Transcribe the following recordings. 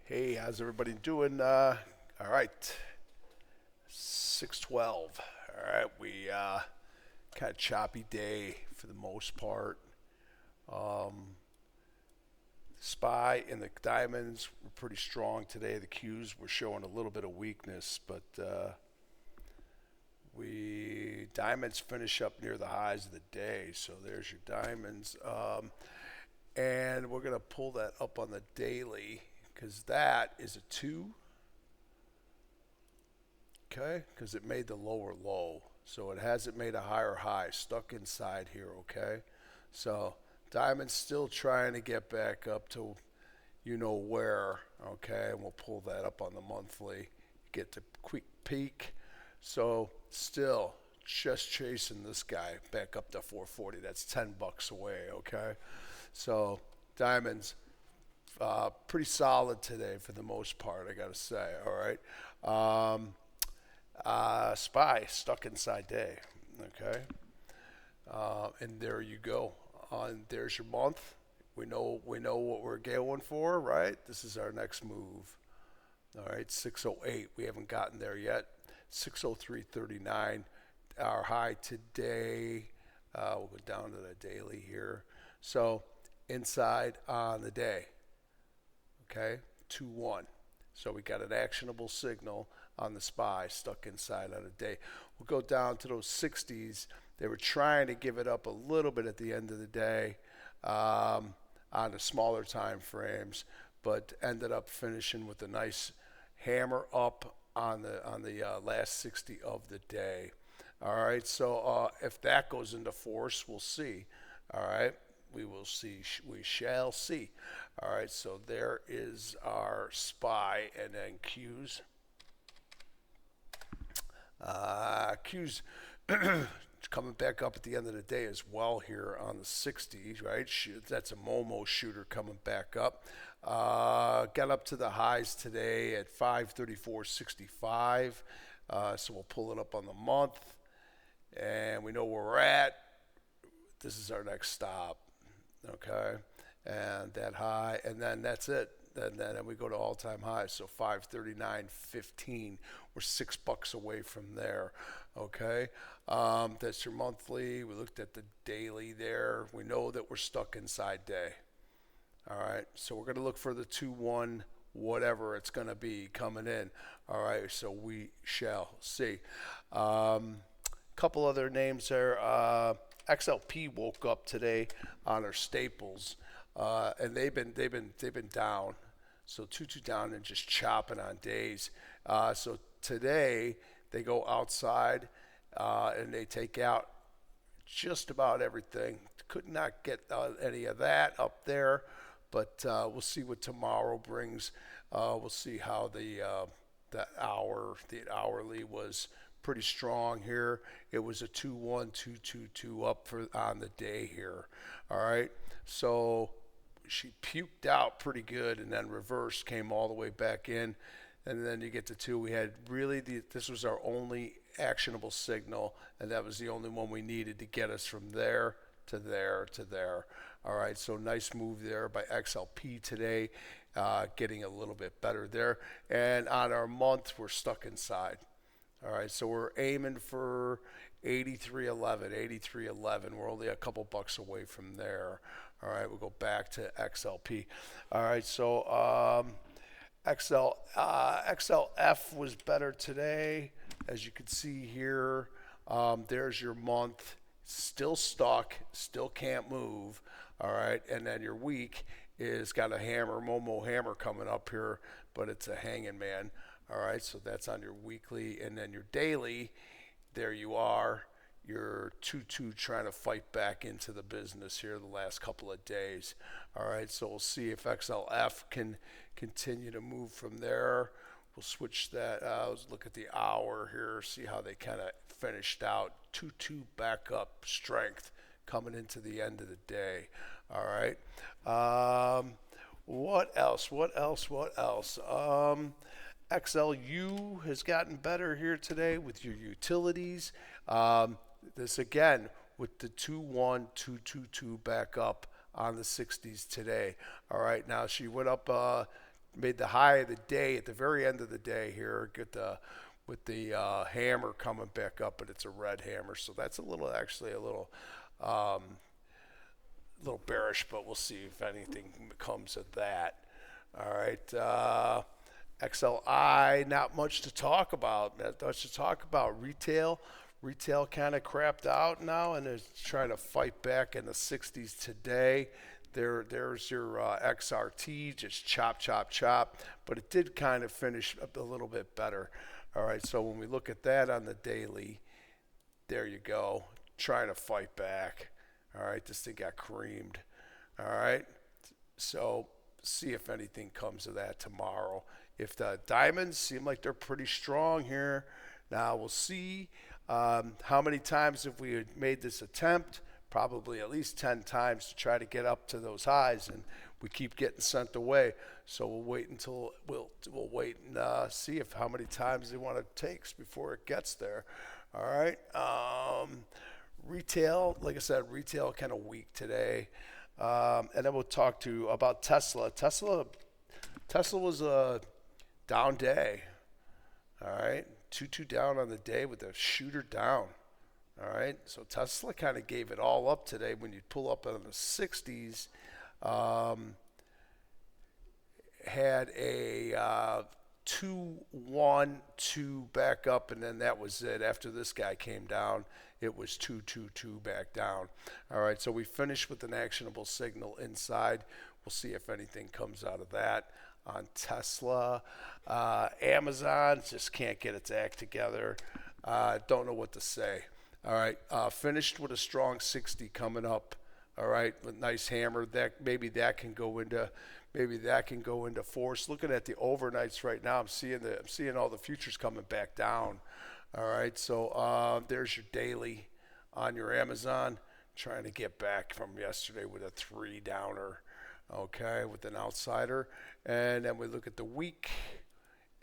Hey, how's everybody doing? All right, 612. All right, we kind of choppy day for the most part. Um, Spy and the diamonds were pretty strong today. The Qs were showing a little bit of weakness, but we diamonds finish up near the highs of the day. So there's your diamonds, and we're gonna pull that up on the daily because that is a two. Okay, because it made the lower low. So it hasn't made a higher high, stuck inside here, okay? So Diamond's still trying to get back up to you know where, okay? And we'll pull that up on the monthly, get the quick peak. So still just chasing this guy back up to 440. That's 10 bucks away, okay? So Diamond's pretty solid today for the most part, I gotta say, all right? Spy stuck inside day. Okay, and there you go. And there's your month. We know what we're going for, right? This is our next move. All right, 608. We haven't gotten there yet. 603.39. Our high today. We'll go down to the daily here. So inside on the day. Okay, 2-1. So we got an actionable signal on the SPY stuck inside on a day. We'll go down to those 60s. They were trying to give it up a little bit at the end of the day on the smaller time frames, but ended up finishing with a nice hammer up on the last 60 of the day. All right, so if that goes into force, we'll see. All right, we will see. We shall see. All right, so there is our SPY, and then Q's. Q's coming back up at the end of the day as well here on the 60s, right? That's a Momo shooter coming back up. Got up to the highs today at 534.65. So we'll pull it up on the month, and we know where we're at. This is our next stop, okay? And that high, and then that's it. Then we go to all-time highs. So 539.15. We're $6 away from there. Okay, that's your monthly. We looked at the daily there. We know that we're stuck inside day. All right, so we're going to look for the 2-1, whatever it's going to be coming in. All right, so we shall see. Couple other names there. XLP woke up today on our staples, and they've been down. So two down and just chopping on days. So today they go outside and they take out just about everything. Could not get any of that up there, but we'll see what tomorrow brings. We'll see how the hourly was pretty strong here. It was a 2-1, 2-2-2 up for on the day here. All right, so she puked out pretty good and then reversed, came all the way back in, and then you get to two. We had really this was our only actionable signal, and that was the only one we needed to get us from there to there to there. All right, so nice move there by XLP today, getting a little bit better there. And on our month, we're stuck inside. All right, so we're aiming for 83.11, 83.11. We're only a couple bucks away from there. All right, we'll go back to XLP. All right, so XLF was better today, as you can see here. There's your month, still stuck, still can't move. All right, and then your week is got a hammer, Momo hammer coming up here, but it's a hanging man. All right, so that's on your weekly, and then your daily. There you are. You're 2-2 trying to fight back into the business here the last couple of days. All right, so we'll see if XLF can continue to move from there. We'll switch that. Let's look at the hour here, see how they kind of finished out. 2-2 back up strength coming into the end of the day. All right. What else? What else? What else? XLU has gotten better here today with your utilities. This again with the 2-1, 2-2-2 back up on the 60s today. All right, now she went up made the high of the day at the very end of the day here. Get the with the hammer coming back up, but it's a red hammer, so that's actually a little bearish, but we'll see if anything comes of that. All right, XLI, not much to talk about. Not much to talk about. Retail kind of crapped out now and is trying to fight back in the 60s today. There's your XRT, just chop, chop, chop, but it did kind of finish up a little bit better. All right, so when we look at that on the daily, there you go, trying to fight back. All right, this thing got creamed. All right, so see if anything comes of that tomorrow. If the diamonds seem like they're pretty strong here, now we'll see how many times have we made this attempt. Probably at least 10 times to try to get up to those highs, and we keep getting sent away. So we'll wait until we'll wait and see if how many times they want it takes before it gets there. All right. Retail, like I said, retail kind of weak today, and then we'll talk about Tesla. Tesla was a down day. All right, 2-2 down on the day with a shooter down. All right, so Tesla kind of gave it all up today. When you pull up on the 60s, had a 2-1-2 back up, and then that was it. After this guy came down, it was 2-2-2 back down. All right, so we finished with an actionable signal inside. We'll see if anything comes out of that on Tesla. Amazon just can't get its act together. Don't know what to say. All right, finished with a strong 60 coming up. All right, with nice hammer. Maybe that can go into force. Looking at the overnights right now, I'm seeing all the futures coming back down. All right, so there's your daily on your Amazon. Trying to get back from yesterday with a 3 downer. Okay, with an outsider, and then we look at the week.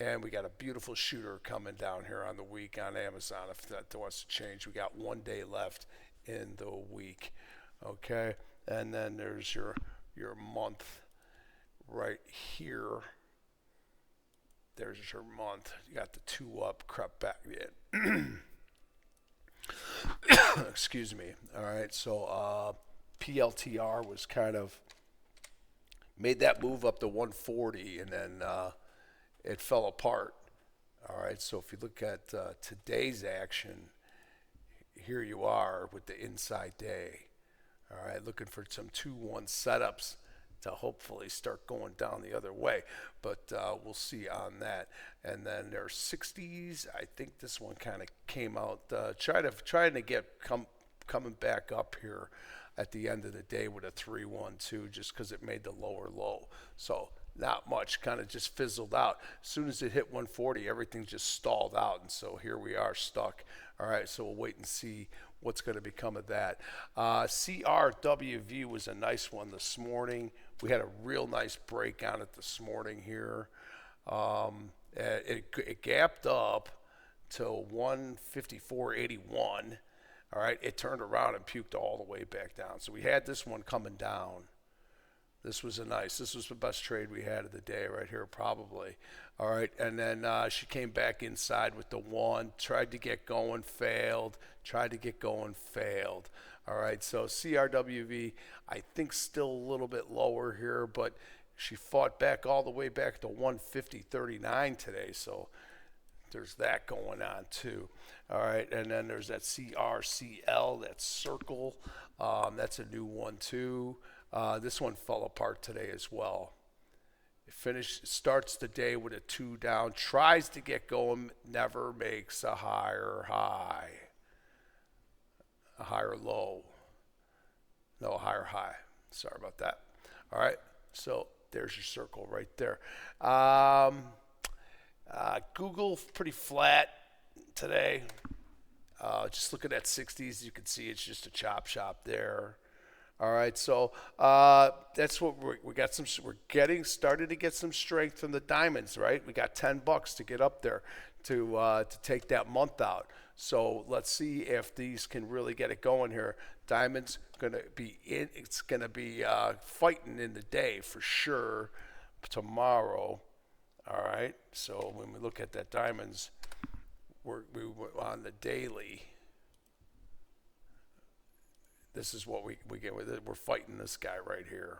And we got a beautiful shooter coming down here on the week on Amazon. If that wants to change, we got 1 day left in the week. Okay, and then there's your month right here. There's your month. You got the 2 up, crept back in. Excuse me. All right, so PLTR was kind of made that move up to 140, and then it fell apart. All right, so if you look at today's action, here you are with the inside day. All right, looking for some 2-1 setups to hopefully start going down the other way, but we'll see on that. And then there's 60s. I think this one kind of came out trying to get coming back up here at the end of the day with a 3-1-2, just because it made the lower low. So not much, kind of just fizzled out. As soon as it hit 140, everything just stalled out, and so here we are stuck. All right, so we'll wait and see what's going to become of that. CRWV was a nice one this morning. We had a real nice break on it this morning here. It gapped up to 154.81. All right, it turned around and puked all the way back down. So we had this one coming down. This was the best trade we had of the day right here, probably. All right, and then she came back inside with the 1, tried to get going, failed, tried to get going, failed. All right, so CRWV, I think still a little bit lower here, but she fought back all the way back to 150.39 today, so there's that going on too. All right, and then there's that CRCL, that circle. That's a new one too. This one fell apart today as well. It starts the day with a 2 down, tries to get going, never makes a higher high. A higher low. No, a higher high. Sorry about that. All right, so there's your circle right there. Google, pretty flat to just looking at 60s, you can see it's just a chop shop there. All right, so that's what we got. We're started to get some strength from the diamonds, right? We got $10 to get up there to take that month out. So let's see if these can really get it going here. Diamonds gonna be in. It's gonna be fighting in the day for sure, tomorrow. All right. So when we look at that diamonds, we were on the daily. This is what we get with it. We're fighting this guy right here.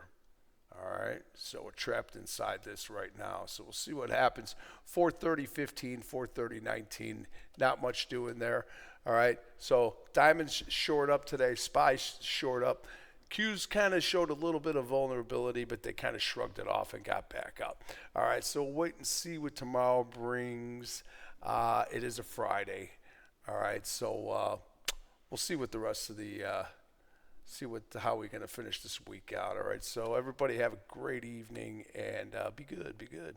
All right, so we're trapped inside this right now. So we'll see what happens. 430.15, 430.19, not much doing there. All right, so diamonds short up today, SPY short up. Q's kind of showed a little bit of vulnerability, but they kind of shrugged it off and got back up. All right, so wait and see what tomorrow brings. It is a Friday. All right, so we'll see what the rest of the how we're going to finish this week out. All right, so everybody have a great evening and be good.